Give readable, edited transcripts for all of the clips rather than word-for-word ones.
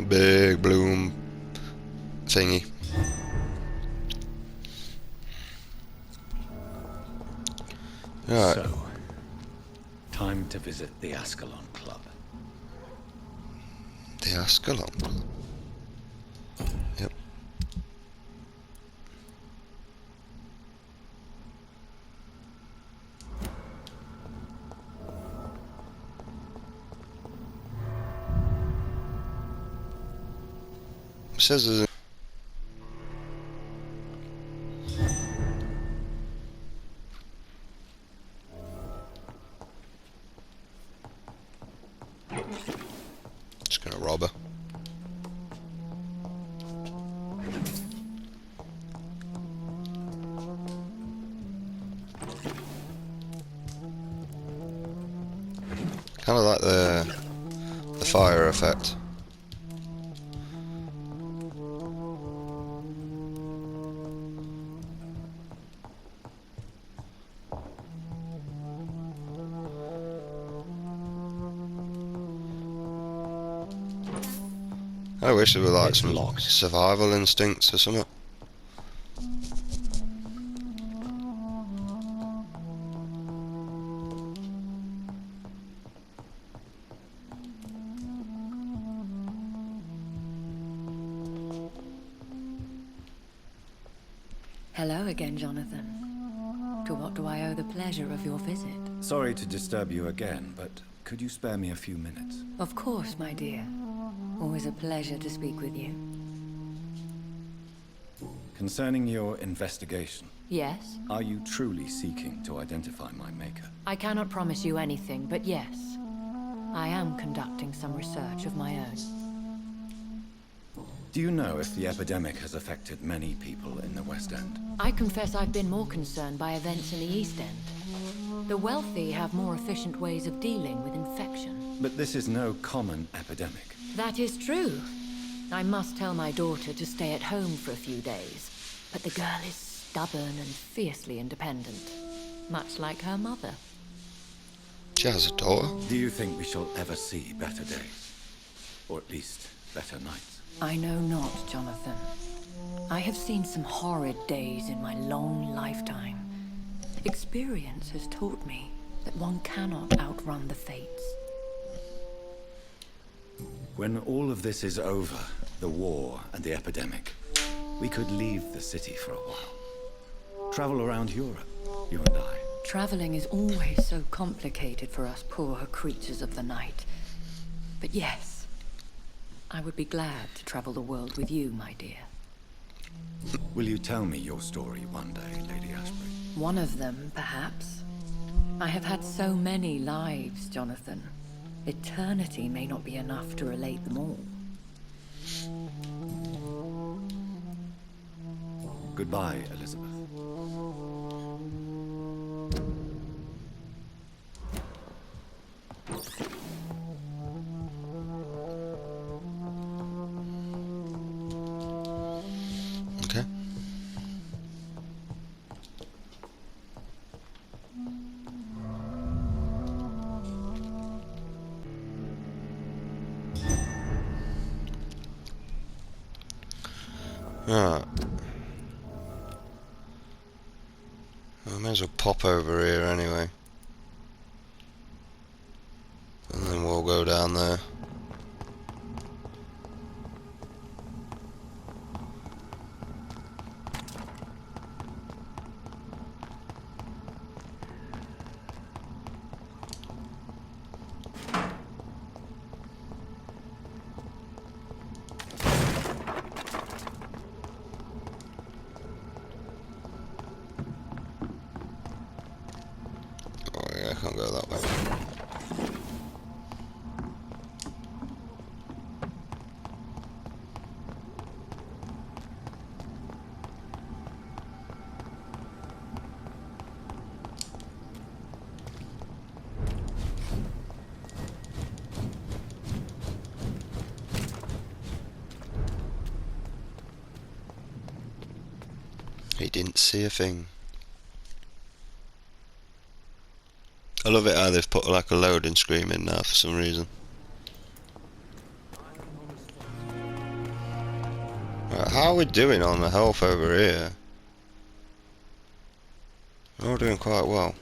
Big bloom thingy. Right. So, time to visit the Ascalon Club. The Ascalon. Yep. It says there's just gonna rob her. Kind of like the fire effect. I wish there were like It's some locked. survival instincts or something. Hello again, Jonathan. To what do I owe the pleasure of your visit? Sorry to disturb you again, but could you spare me a few minutes? Of course, my dear. Always a pleasure to speak with you. Concerning your investigation, Yes? are you truly seeking to identify my maker? I cannot promise you anything, but yes. I am conducting some research of my own. Do you know if the epidemic has affected many people in the West End? I confess I've been more concerned by events in the East End. The wealthy have more efficient ways of dealing with infection. But this is no common epidemic. That is true. I must tell my daughter to stay at home for a few days. But the girl is stubborn and fiercely independent. Much like her mother. She has a daughter. Do you think we shall ever see better days? Or at least better nights? I know not, Jonathan. I have seen some horrid days in my long lifetime. Experience has taught me that one cannot outrun the fates. When all of this is over, the war and the epidemic, we could leave the city for a while. Travel around Europe, you and I. Traveling is always so complicated for us poor creatures of the night. But yes, I would be glad to travel the world with you, my dear. Will you tell me your story one day, Lady Ashbury? One of them, perhaps. I have had so many lives, Jonathan. Eternity may not be enough to relate them all. Goodbye, Elizabeth. Okay. Right. I may as well pop over here anyway. And then we'll go down there. Oh yeah, I can't go that way. He didn't see a thing. I love it how they've put like a loading screen in now for some reason. Right, how are we doing on the health over here? We're all doing quite well.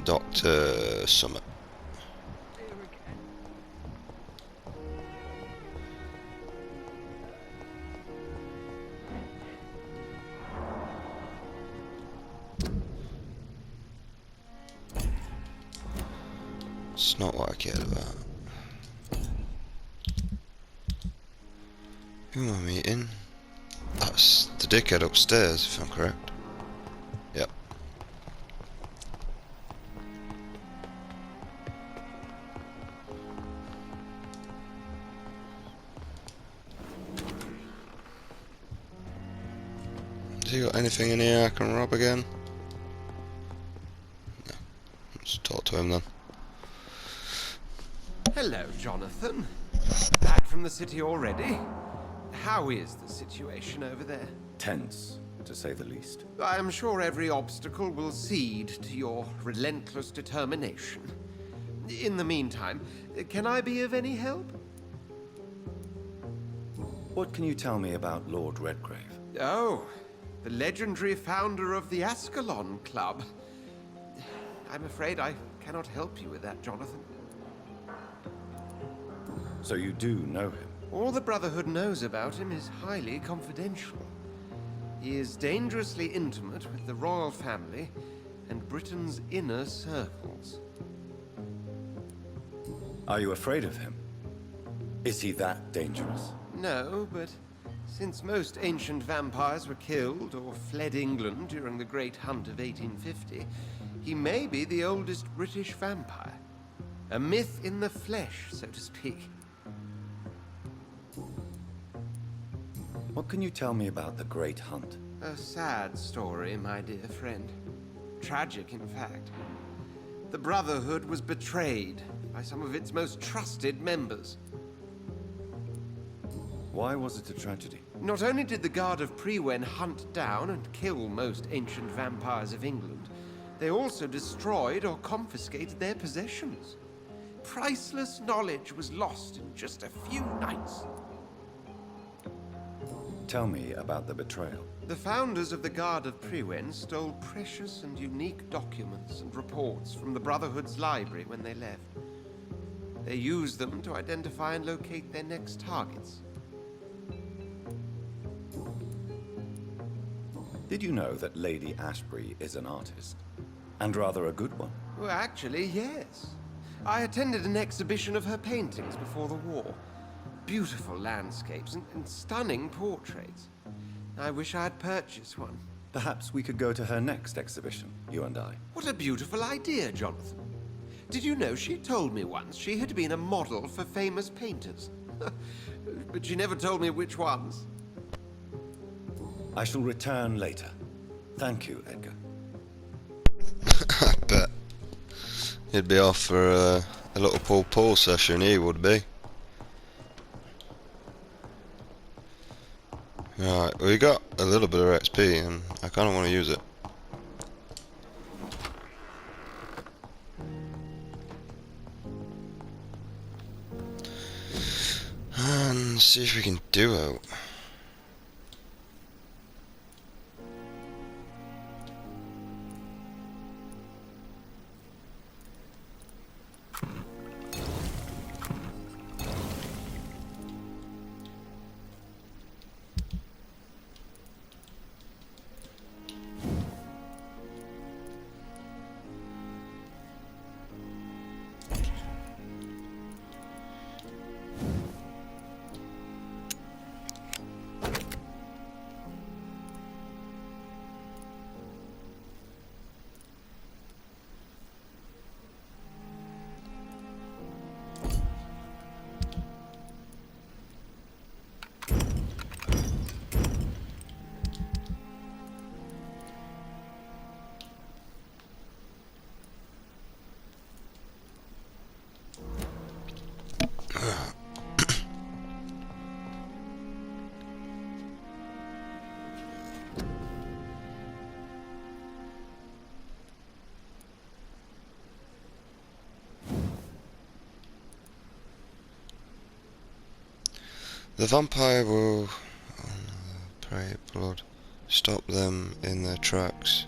Dr. Summit. It's not what I cared about. Who am I meeting? That's the dickhead upstairs, if I'm correct. Yep. Has he got anything in here I can rob again? No. Let's talk to him then. Hello, Jonathan. Back from the city already? How is the situation over there? Tense, to say the least. I am sure every obstacle will cede to your relentless determination. In the meantime, can I be of any help? What can you tell me about Lord Redgrave? Oh, the legendary founder of the Ascalon Club. I'm afraid I cannot help you with that, Jonathan. So you do know him? All the Brotherhood knows about him is highly confidential. He is dangerously intimate with the royal family and Britain's inner circles. Are you afraid of him? Is he that dangerous? No, but since most ancient vampires were killed or fled England during the Great Hunt of 1850, he may be the oldest British vampire. A myth in the flesh, so to speak. What can you tell me about the Great Hunt? A sad story, my dear friend. Tragic, in fact. The Brotherhood was betrayed by some of its most trusted members. Why was it a tragedy? Not only did the Guard of Priwen hunt down and kill most ancient vampires of England, they also destroyed or confiscated their possessions. Priceless knowledge was lost in just a few nights. Tell me about the betrayal. The founders of the Guard of Priwen stole precious and unique documents and reports from the Brotherhood's library when they left. They used them to identify and locate their next targets. Did you know that Lady Ashbury is an artist? And rather a good one. Well, actually, yes. I attended an exhibition of her paintings before the war. Beautiful landscapes and stunning portraits. I wish I had purchased one. Perhaps we could go to her next exhibition, you and I. What a beautiful idea, Jonathan. Did you know she told me once she had been a model for famous painters? But she never told me which ones. I shall return later. Thank you, Edgar. I bet. He'd be off for a little pull session, he would be. Right, we got a little bit of XP and I kind of want to use it. And see if we can duo. The vampire will prey blood, stop them in their tracks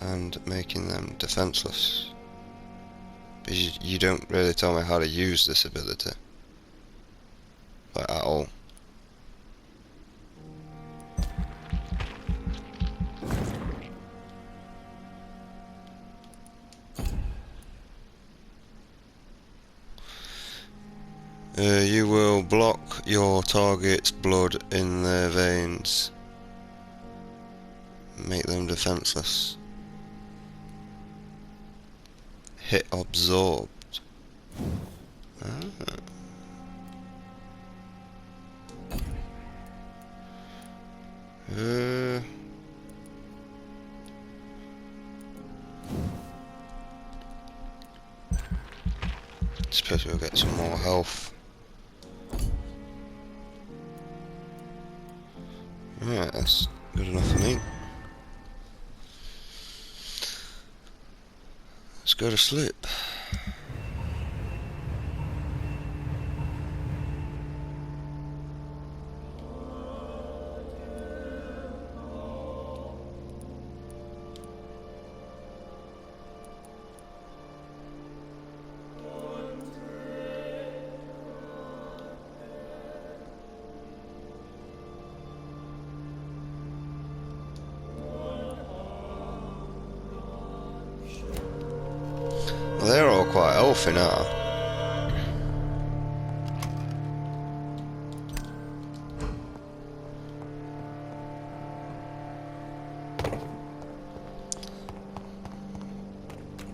and making them defenseless. But you don't really tell me how to use this ability, like, at all. You will block your target's blood in their veins. Make them defenseless. Hit absorbed. Ah. Suppose we'll get some more health. Right, that's good enough for me. Let's go to sleep. Well, they're all quite healthy now.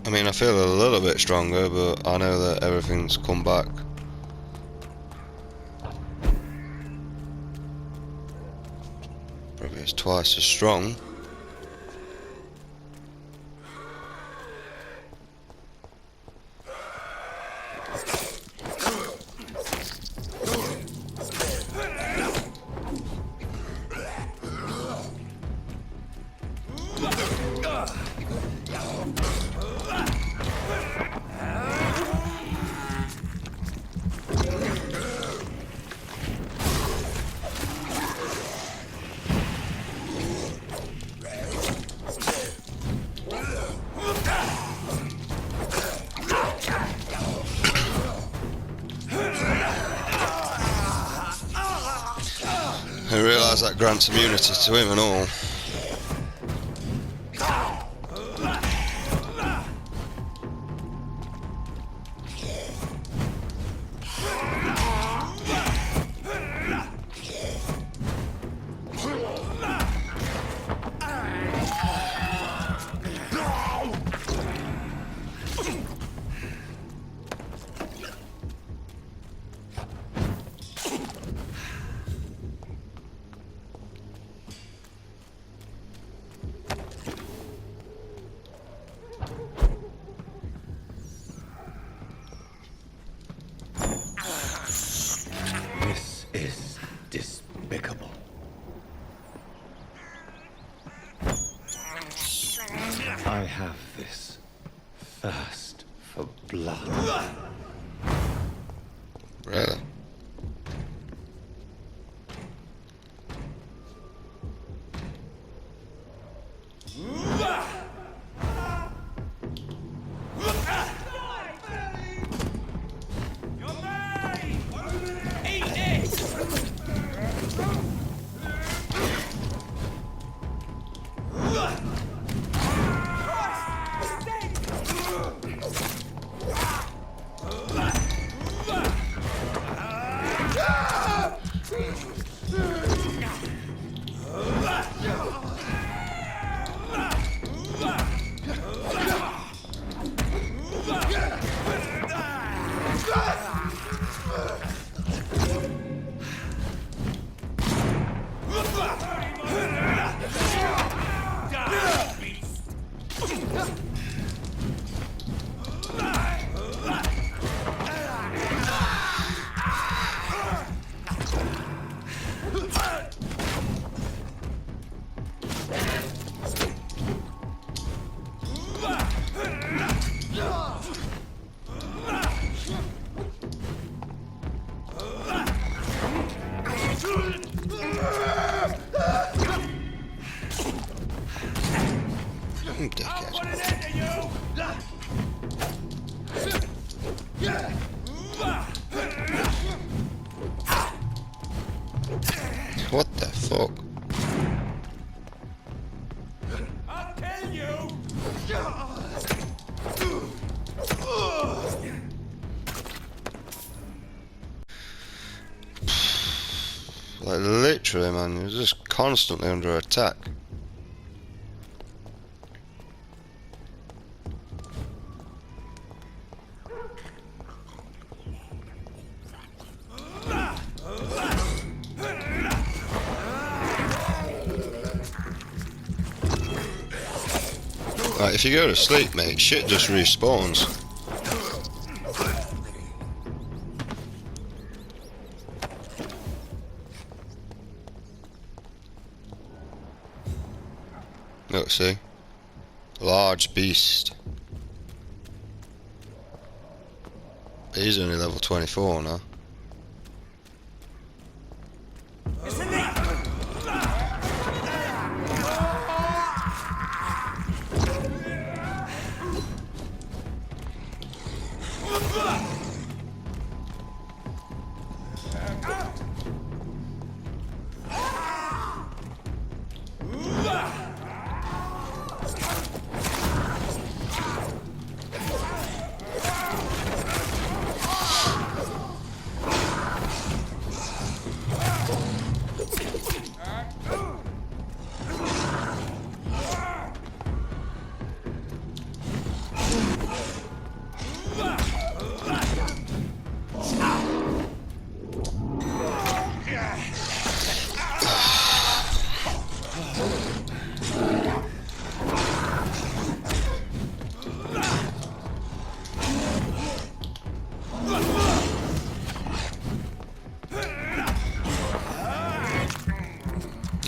I mean, I feel a little bit stronger, but I know that everything's come back. Probably it's twice as strong. I realise that grants immunity to him and all. What the fuck? I'll kill you! Like literally, man, you're just constantly under attack. Like, if you go to sleep, mate, shit just respawns. Look, see? Large beast. He's only level 24 now.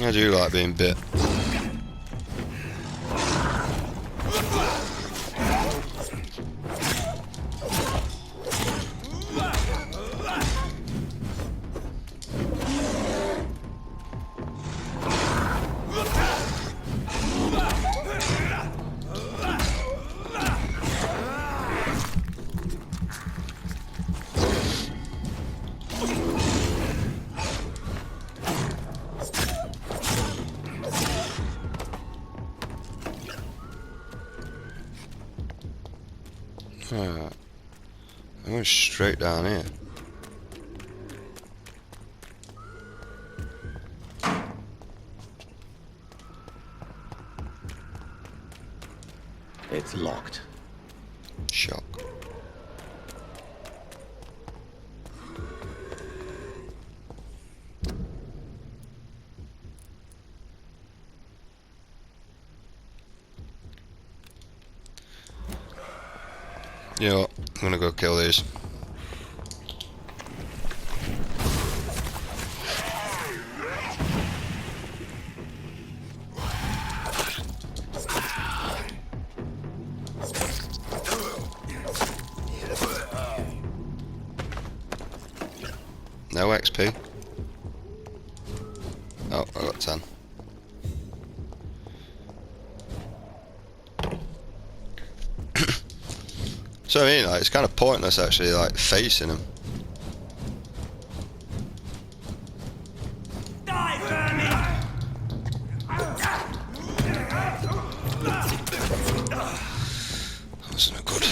I do like being bit. Alright. I'm going straight down here. It's locked. Shock. You know what? I'm gonna go kill these. No XP. Oh, I got 10. So I mean, like, it's kind of pointless actually, like, facing him. That wasn't a good.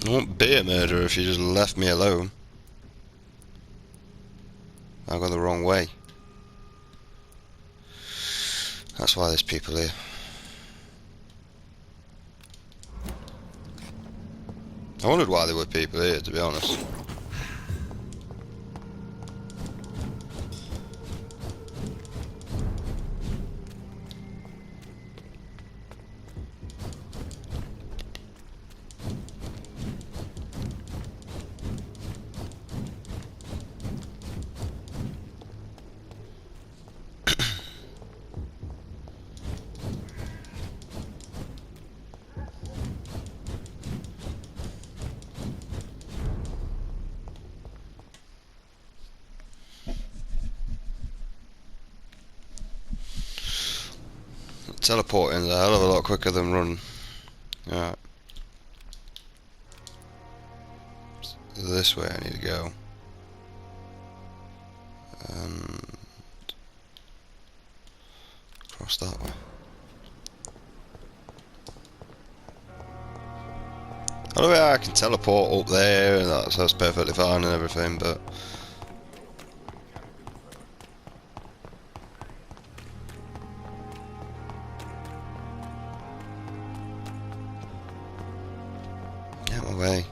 I won't be a murderer if you just left me alone. I got the wrong way. That's why there's people here. I wondered why there were people here, to be honest. Teleporting is a hell of a lot quicker than running. Alright. So this way I need to go. And cross that way. Oh yeah, I can teleport up there and that's perfectly fine and everything, but get out of my way.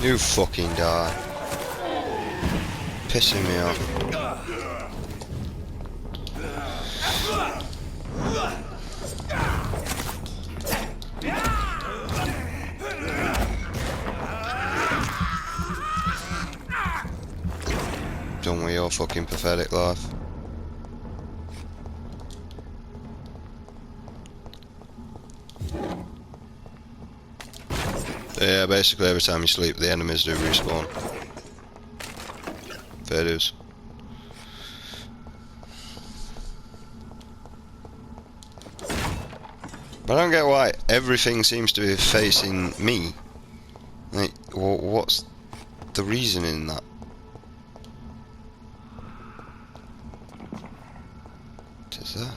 You fucking die. Pissing me off. Done with your fucking pathetic life. Yeah, basically every time you sleep the enemies do respawn. Fair dues. But I don't get why everything seems to be facing me. Like, what's the reason in that? What is that?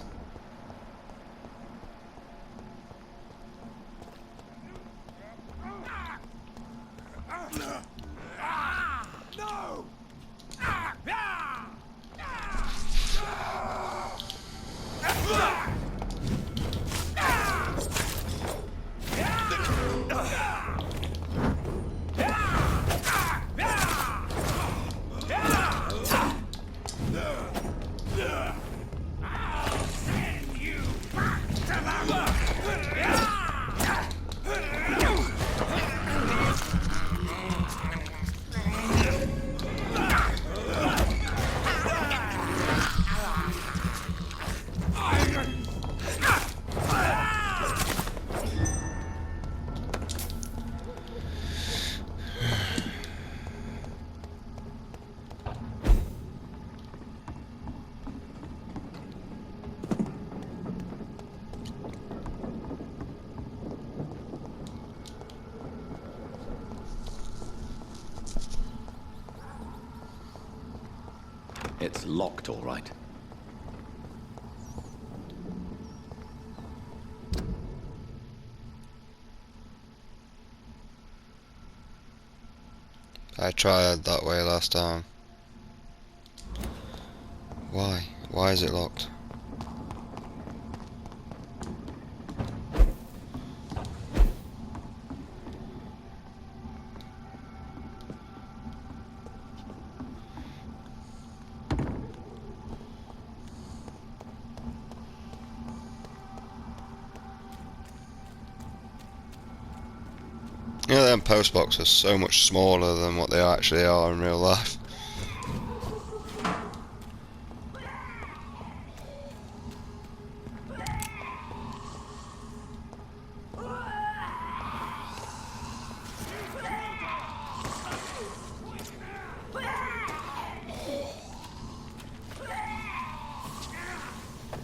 It's locked, all right. I tried that way last time. Why? Why is it locked? You know, them post boxes are so much smaller than what they actually are in real life.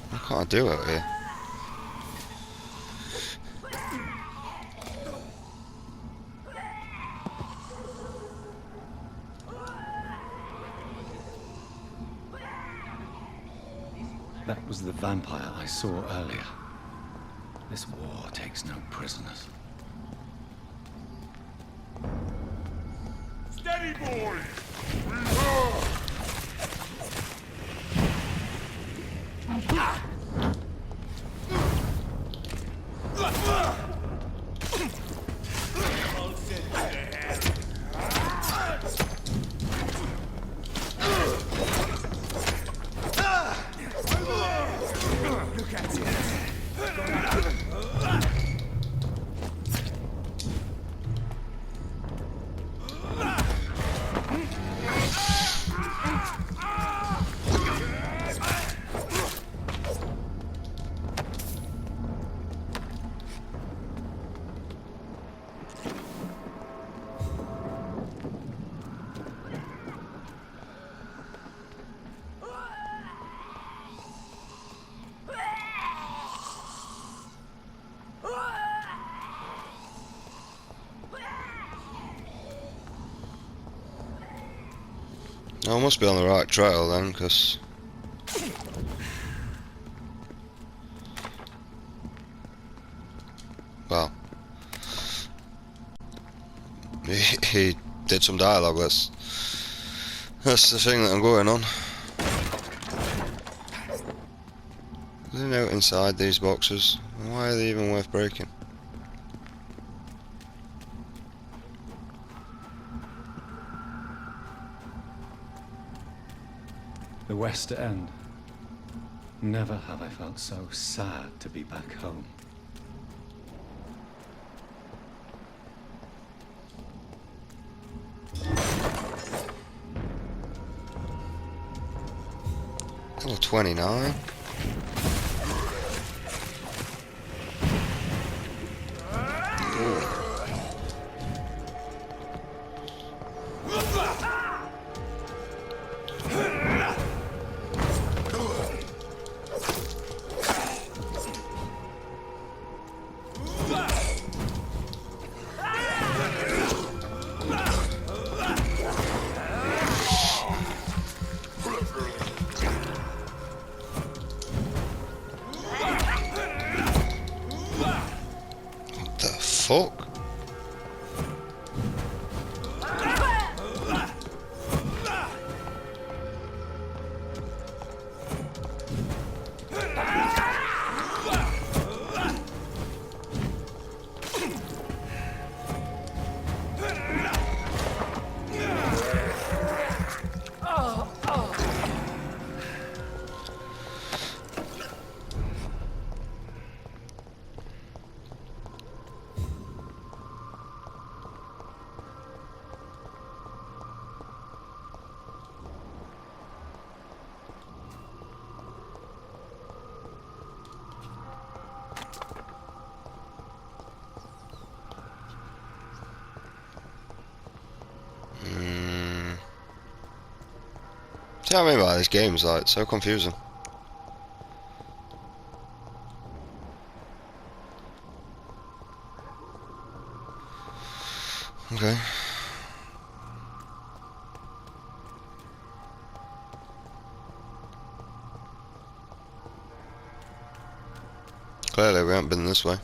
What can't I do out here? That was the vampire I saw earlier. This war takes no prisoners. Steady, boys! I must be on the right trail then, because... Well... He did some dialogue, that's the thing that I'm going on. There's a note inside these boxes. Why are they even worth breaking? The West End. Never have I felt so sad to be back home. Level 29. Fuck. See what I mean by this game's like so confusing. Okay. Clearly we haven't been this way.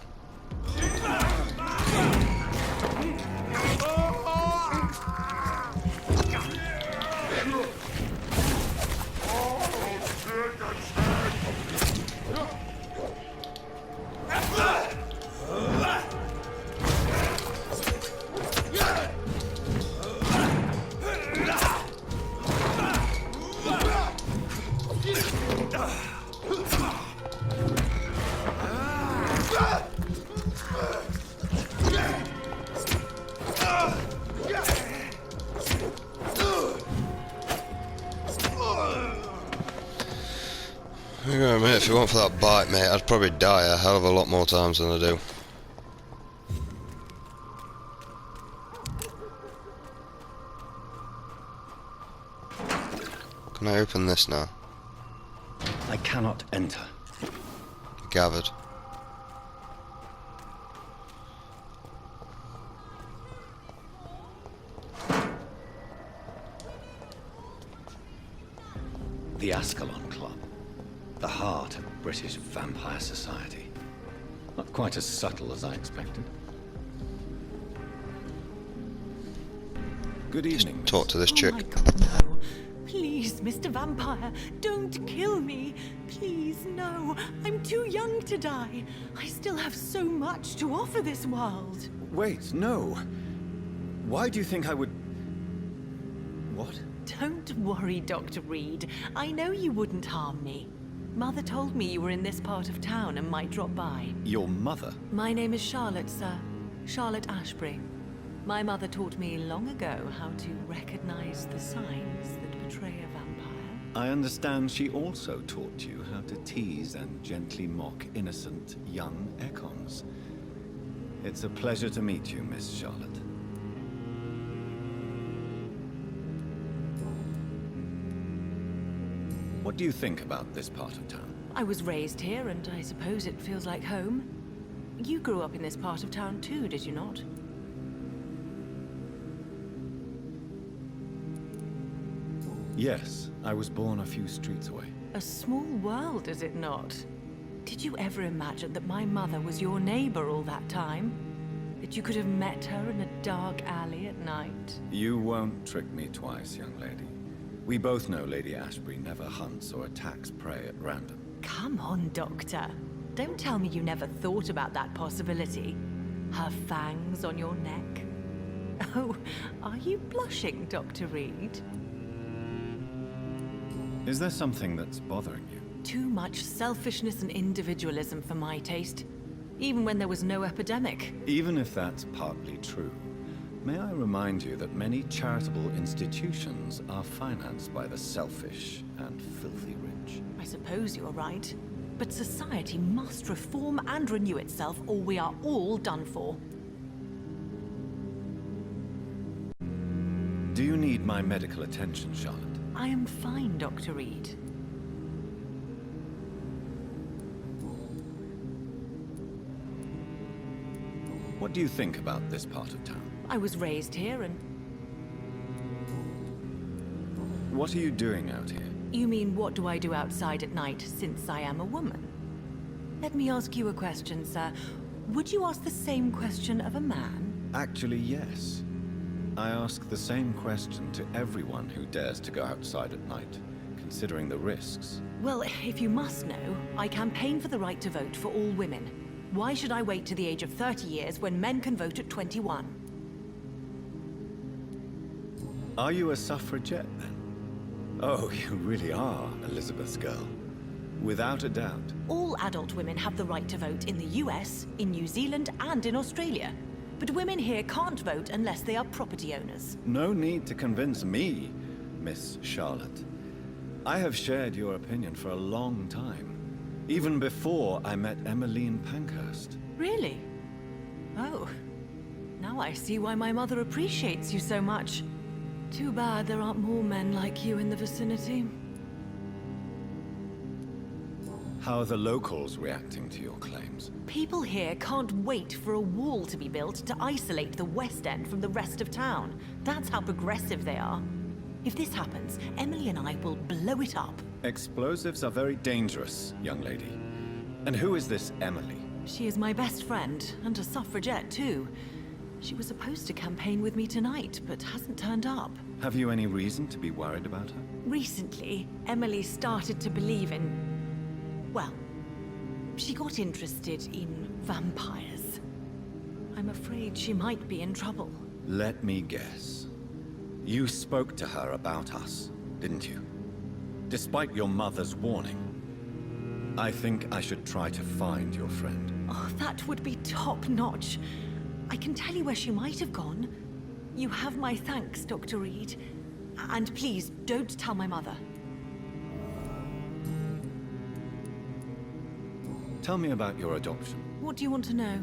If it weren't for that bite, mate, I'd probably die a hell of a lot more times than I do. Can I open this now? I cannot enter. Gathered. The Ascalon Club. The heart of British vampire society. Not quite as subtle as I expected. Good evening, Talk to this chick. Oh my God, no. Please, Mr. Vampire, don't kill me. Please, no. I'm too young to die. I still have so much to offer this world. Wait, no. Why do you think I would... What? Don't worry, Dr. Reed. I know you wouldn't harm me. Mother told me you were in this part of town and might drop by. Your mother? My name is Charlotte, sir. Charlotte Ashbury. My mother taught me long ago how to recognize the signs that betray a vampire. I understand she also taught you how to tease and gently mock innocent young Ekons. It's a pleasure to meet you, Miss Charlotte. What do you think about this part of town? I was raised here, and I suppose it feels like home. You grew up in this part of town too, did you not? Yes, I was born a few streets away. A small world, is it not? Did you ever imagine that my mother was your neighbor all that time? That you could have met her in a dark alley at night? You won't trick me twice, young lady. We both know Lady Ashbury never hunts or attacks prey at random. Come on, Doctor. Don't tell me you never thought about that possibility. Her fangs on your neck. Oh, are you blushing, Dr. Reed? Is there something that's bothering you? Too much selfishness and individualism for my taste. Even when there was no epidemic. Even if that's partly true, may I remind you that many charitable institutions are financed by the selfish and filthy rich. I suppose you're right. But society must reform and renew itself, or we are all done for. Do you need my medical attention, Charlotte? I am fine, Dr. Reed. What do you think about this part of town? I was raised here and... What are you doing out here? You mean, what do I do outside at night since I am a woman? Let me ask you a question, sir. Would you ask the same question of a man? Actually, yes. I ask the same question to everyone who dares to go outside at night, considering the risks. Well, if you must know, I campaign for the right to vote for all women. Why should I wait to the age of 30 years when men can vote at 21? Are you a suffragette, then? Oh, you really are Elizabeth's girl. Without a doubt. All adult women have the right to vote in the US, in New Zealand, and in Australia. But women here can't vote unless they are property owners. No need to convince me, Miss Charlotte. I have shared your opinion for a long time. Even before I met Emmeline Pankhurst. Really? Oh. Now I see why my mother appreciates you so much. Too bad there aren't more men like you in the vicinity. How are the locals reacting to your claims? People here can't wait for a wall to be built to isolate the West End from the rest of town. That's how progressive they are. If this happens, Emily and I will blow it up. Explosives are very dangerous, young lady. And who is this Emily? She is my best friend, and a suffragette too. She was supposed to campaign with me tonight, but hasn't turned up. Have you any reason to be worried about her? Recently, Emily started to believe in... well, she got interested in vampires. I'm afraid she might be in trouble. Let me guess. You spoke to her about us, didn't you? Despite your mother's warning. I think I should try to find your friend. Oh, that would be top-notch. I can tell you where she might have gone. You have my thanks, Dr. Reed. And please, don't tell my mother. Tell me about your adoption. What do you want to know?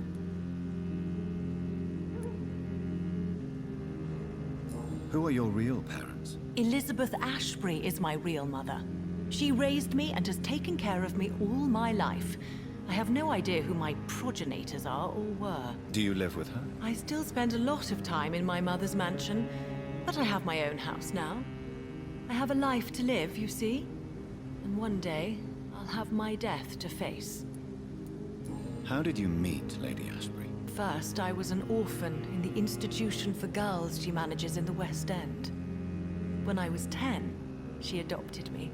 Who are your real parents? Elizabeth Ashbury is my real mother. She raised me and has taken care of me all my life. I have no idea who my progenitors are or were. Do you live with her? I still spend a lot of time in my mother's mansion, but I have my own house now. I have a life to live, you see. And one day, I'll have my death to face. How did you meet Lady Ashbury? First, I was an orphan in the institution for girls she manages in the West End. When I was 10, she adopted me,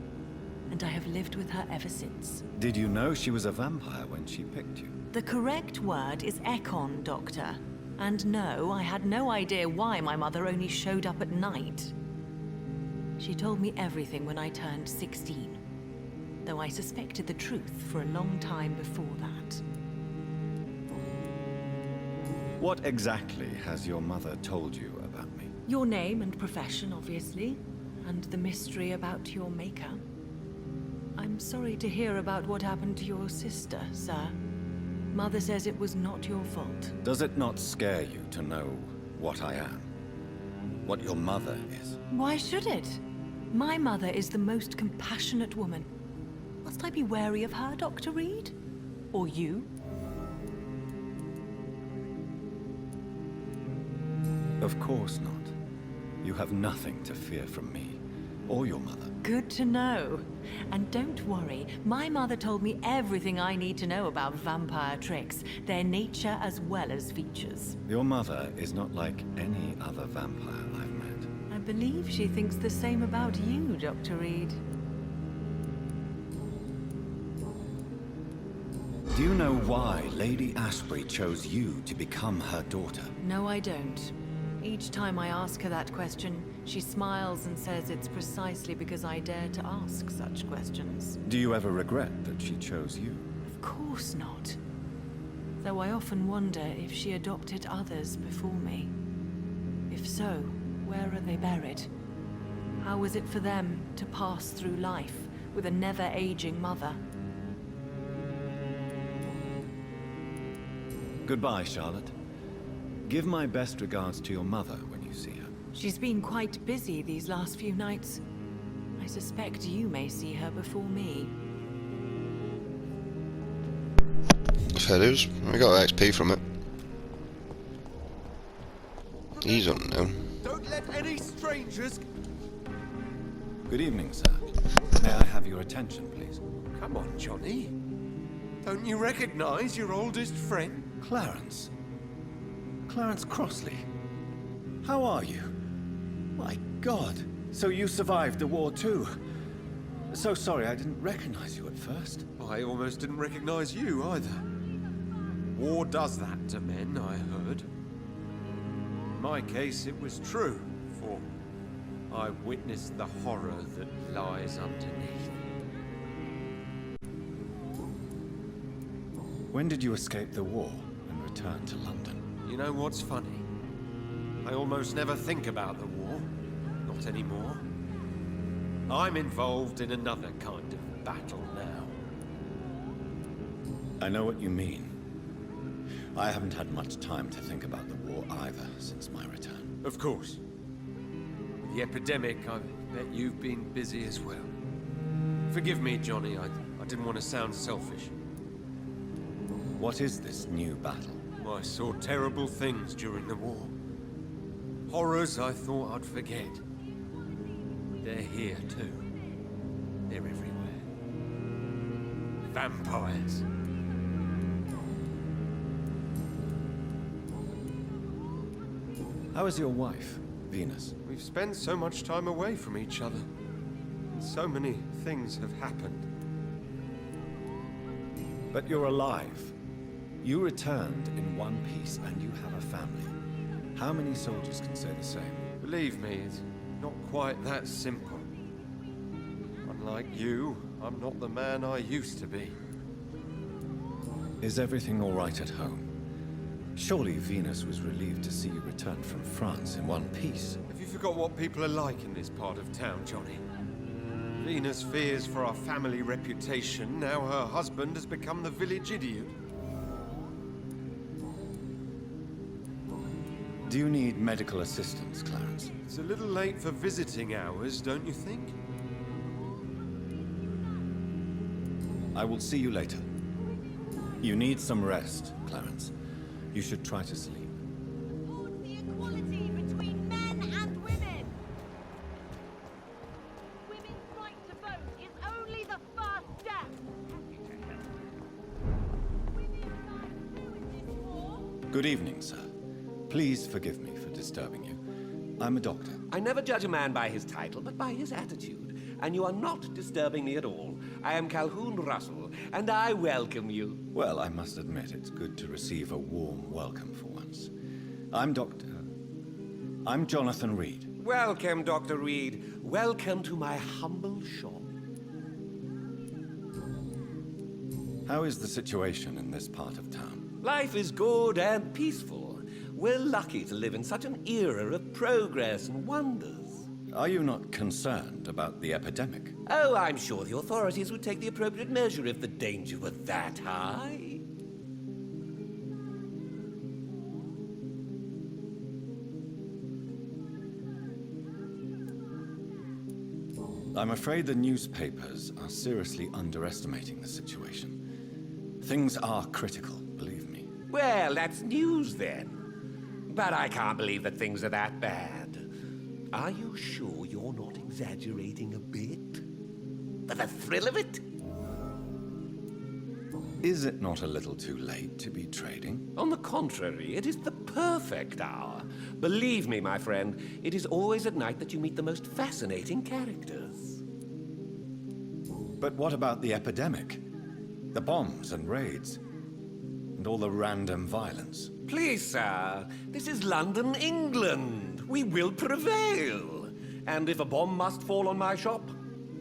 and I have lived with her ever since. Did you know she was a vampire when she picked you? The correct word is Ekon, Doctor. And no, I had no idea why my mother only showed up at night. She told me everything when I turned 16, though I suspected the truth for a long time before that. What exactly has your mother told you about me? Your name and profession, obviously, and the mystery about your maker. I'm sorry to hear about what happened to your sister, sir. Mother says it was not your fault. Does it not scare you to know what I am? What your mother is? Why should it? My mother is the most compassionate woman. Must I be wary of her, Dr. Reed? Or you? Of course not. You have nothing to fear from me. or your mother. Good to know. And don't worry, my mother told me everything I need to know about vampire tricks, their nature as well as features. Your mother is not like any other vampire I've met. I believe she thinks the same about you, Dr. Reed. Do you know why Lady Ashbury chose you to become her daughter? No, I don't. Each time I ask her that question, she smiles and says it's precisely because I dare to ask such questions. Do you ever regret that she chose you? Of course not. Though I often wonder if she adopted others before me. If so, where are they buried? How was it for them to pass through life with a never-aging mother? Goodbye, Charlotte. Give my best regards to your mother when you see her. She's been quite busy these last few nights. I suspect you may see her before me. Fair dues. I got XP from it. He's unknown. Don't let any strangers... Good evening, sir. May I have your attention, please? Come on, Johnny. Don't you recognize your oldest friend? Clarence. Clarence Crossley. How are you? My God. So you survived the war too. So sorry I didn't recognize you at first. I almost didn't recognize you either. War does that to men, I heard. In my case, it was true, for I witnessed the horror that lies underneath. When did you escape the war and return to London? You know what's funny? I almost never think about the war. Not anymore. I'm involved in another kind of battle now. I know what you mean. I haven't had much time to think about the war either since my return. Of course. With the epidemic, I bet you've been busy as well. Forgive me, Johnny. I didn't want to sound selfish. What is this new battle? I saw terrible things during the war. Horrors I thought I'd forget. They're here too. They're everywhere. Vampires. How is your wife, Venus? We've spent so much time away from each other. And so many things have happened. But you're alive. You returned in one piece and you have a family. How many soldiers can say the same? Believe me, it's not quite that simple. Unlike you, I'm not the man I used to be. Is everything all right at home? Surely Venus was relieved to see you return from France in one piece. Have you forgot what people are like in this part of town, Johnny? Venus fears for our family reputation. Now her husband has become the village idiot. Do you need medical assistance, Clarence? It's a little late for visiting hours, don't you think? I will see you later. You need some rest, Clarence. You should try to sleep. Towards the equality between men and women. Women's right to vote is only the first step. Women's lives too in this war. Good evening, sir. Please forgive me for disturbing you. I'm a doctor. I never judge a man by his title, but by his attitude. And you are not disturbing me at all. I am Calhoun Russell, and I welcome you. Well, I must admit it's good to receive a warm welcome for once. I'm Jonathan Reed. Welcome, Dr. Reed. Welcome to my humble shop. How is the situation in this part of town? Life is good and peaceful. We're lucky to live in such an era of progress and wonders. Are you not concerned about the epidemic? Oh, I'm sure the authorities would take the appropriate measure if the danger were that high. I'm afraid the newspapers are seriously underestimating the situation. Things are critical, believe me. Well, that's news then. But I can't believe that things are that bad. Are you sure you're not exaggerating a bit? For the thrill of it? Is it not a little too late to be trading? On the contrary, it is the perfect hour. Believe me, my friend, it is always at night that you meet the most fascinating characters. But what about the epidemic? The bombs and raids? And all the random violence? Please, sir, this is London, England. We will prevail. And if a bomb must fall on my shop,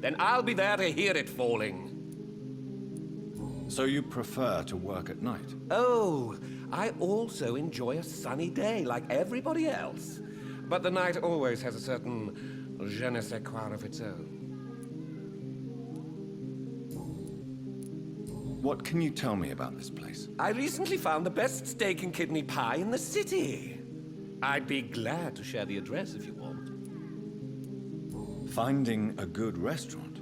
then I'll be there to hear it falling. So you prefer to work at night? Oh, I also enjoy a sunny day like everybody else. But the night always has a certain je ne sais quoi of its own. What can you tell me about this place? I recently found the best steak and kidney pie in the city. I'd be glad to share the address if you want. Finding a good restaurant?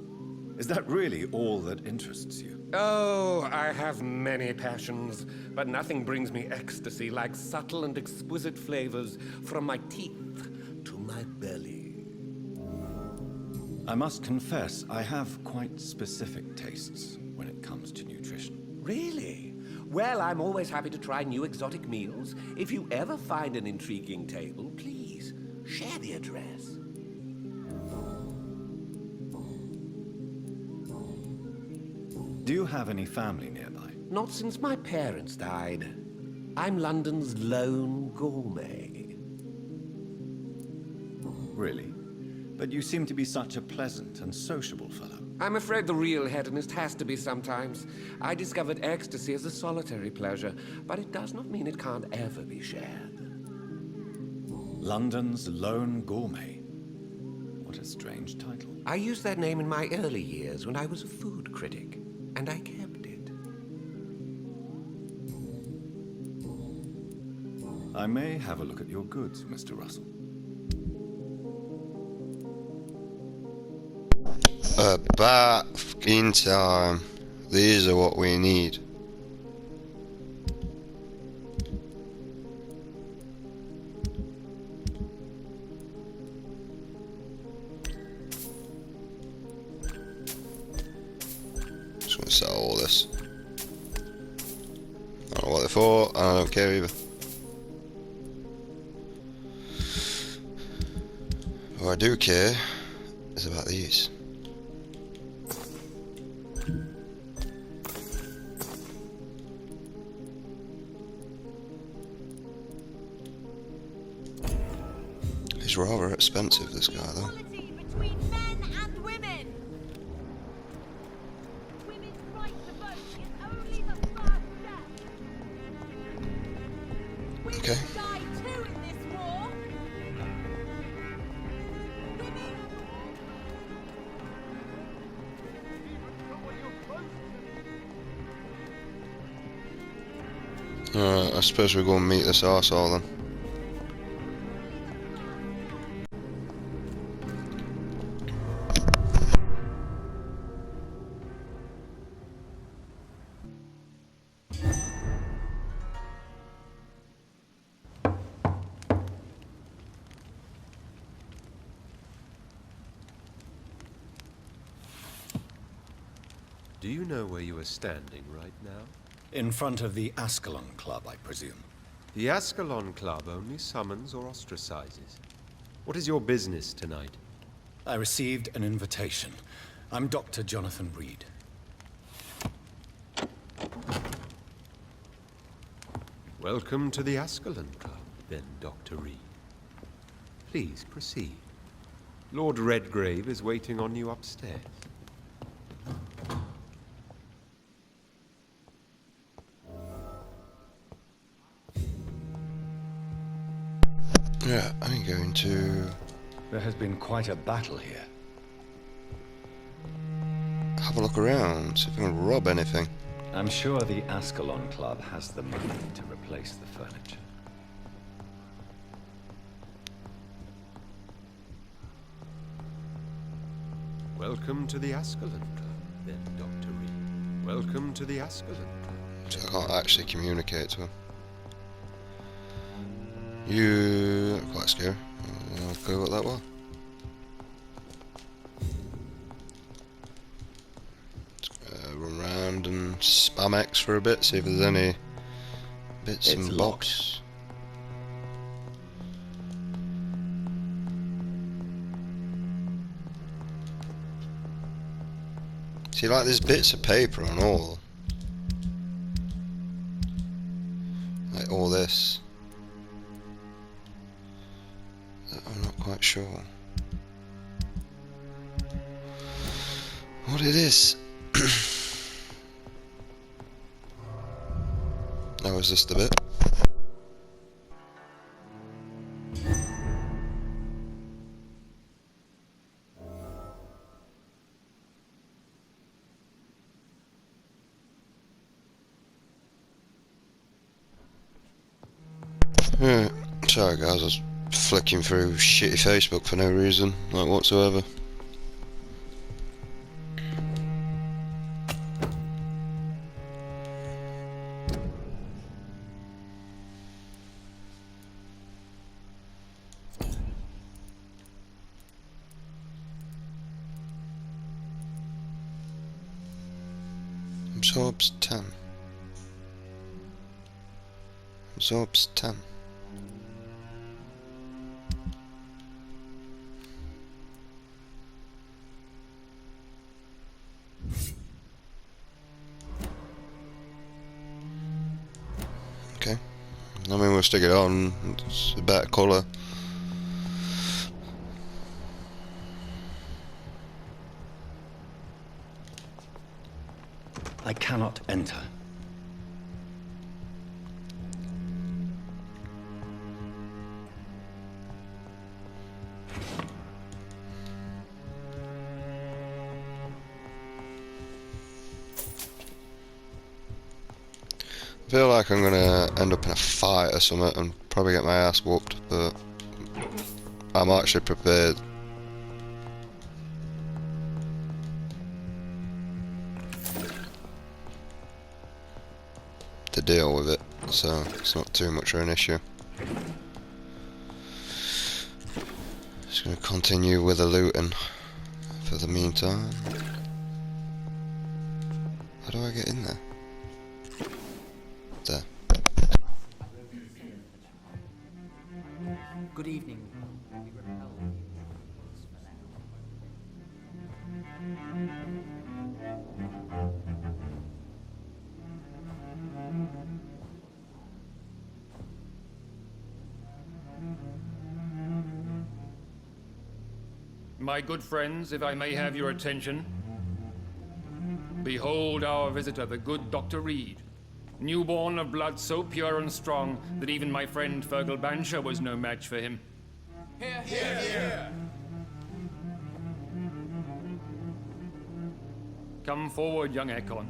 Is that really all that interests you? Oh, I have many passions, but nothing brings me ecstasy like subtle and exquisite flavors from my teeth to my belly. I must confess, I have quite specific tastes when it comes to nutrition. Really? Well, I'm always happy to try new exotic meals. If you ever find an intriguing table, please share the address. Do you have any family nearby? Not since my parents died. I'm London's lone gourmet. Really? But you seem to be such a pleasant and sociable fellow. I'm afraid the real hedonist has to be sometimes. I discovered ecstasy as a solitary pleasure, but it does not mean it can't ever be shared. London's lone gourmet. What a strange title. I used that name in my early years when I was a food critic, and I kept it. I may have a look at your goods, Mr. Russell. About fucking time. These are what we need. Just gonna sell all this. I don't know what they're for, and I don't care either. What I do care is about these. He's rather expensive, this guy, though. Equality between men and women. Women's right to vote is only the first step. Women Okay. die too in this war. I suppose we'll go and meet this arsehole then. Do you know where you are standing right now? In front of the Ascalon Club, I presume. The Ascalon Club only summons or ostracizes. What is your business tonight? I received an invitation. I'm Dr. Jonathan Reed. Welcome to the Ascalon Club, then, Dr. Reed. Please proceed. Lord Redgrave is waiting on you upstairs. Yeah, I'm going to There has been quite a battle here. have a look around, see if I can rob anything. I'm sure the Ascalon Club has the money to replace the furniture. Welcome to the Ascalon Club, then, Dr. Reed. Welcome to the Ascalon Club. So I can't actually communicate to him. You... quite scary. I'll go with that one. and spam X for a bit, see if there's any bits It's and locked. bobs. See, like, there's bits of paper on all. Like all this. I'm not quite sure what it is. Oh, is this the bit? Yeah, sorry guys, I was flicking through shitty Facebook for no reason, like whatsoever. Absorbs 10. Absorbs 10. Okay. I mean, we'll stick it on. It's a better colour. I cannot enter. I feel like I'm gonna end up in a fight or something and probably get my ass whooped, but I'm actually prepared. To deal with it, so it's not too much of an issue. Just gonna continue with the looting for the meantime. How do I get in there? There. Good evening. We repel you. My good friends, if I may have your attention. Behold our visitor, the good Dr. Reed. Newborn of blood so pure and strong that even my friend Fergal Bancher was no match for him. Here, here, here. Come forward, young Ekon,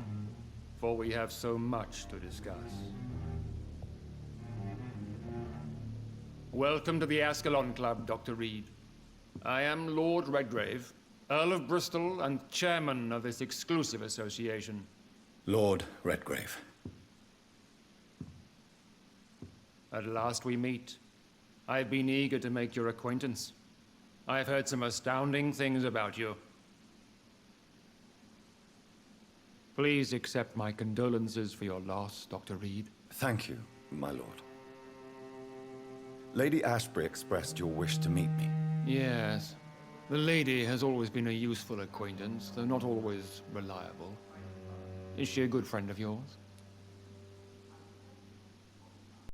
for we have so much to discuss. Welcome to the Ascalon Club, Dr. Reed. I am Lord Redgrave, Earl of Bristol and chairman of this exclusive association. Lord Redgrave. At last we meet. I've been eager to make your acquaintance. I've heard some astounding things about you. Please accept my condolences for your loss, Dr. Reed. Thank you, my lord. Lady Ashbury expressed your wish to meet me. Yes. The lady has always been a useful acquaintance, though not always reliable. Is she a good friend of yours?